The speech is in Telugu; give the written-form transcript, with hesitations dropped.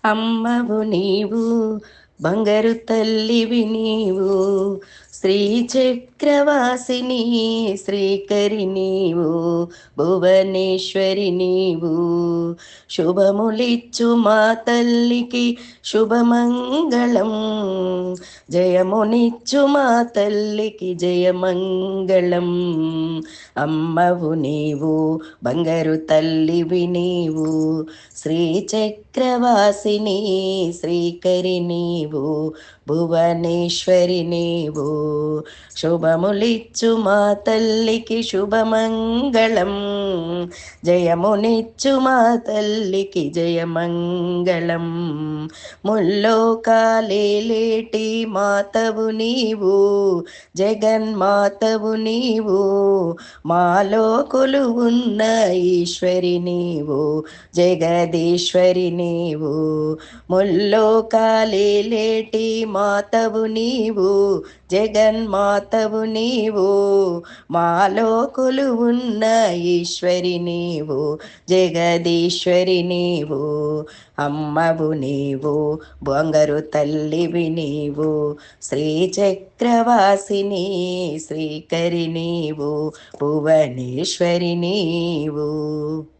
అమ్మవు నీవు, బంగారు తల్లివి నీవు, శ్రీచక్రవాసిని శ్రీకరి నీవు, భువనేశ్వరి నీవు. శుభములిచ్చు మా తల్లికి శుభమంగళం, జయమునిచ్చు మా తల్లికి జయమంగళం. అమ్మవు నీవు, బంగారు తల్లివి నీవు, శ్రీచక్రవాసిని శ్రీకరి నీవు, భువనేశ్వరి నీవు. శుభములిచ్చు మా తల్లికి శుభమంగళం, జయమునిచ్చు మా తల్లికి జయమంగళం. ముల్లోకాలేటి మాతవు నీవు, జగన్మాతవు నీవు, మాలో కొలువున్న ఈశ్వరి నీవు, జగదీశ్వరి నీవు. ముల్లోకాలేటి మాతవు నీవు, జగన్మాతవు నీవు, మాలో కొలువున్న ఈశ్వరి నీవు, జగదీశ్వరి నీవు. అమ్మవు నీవు, బంగారు తల్లివి నీవు, శ్రీచక్రవాసిని శ్రీకరి నీవు, భువనేశ్వరి నీవు.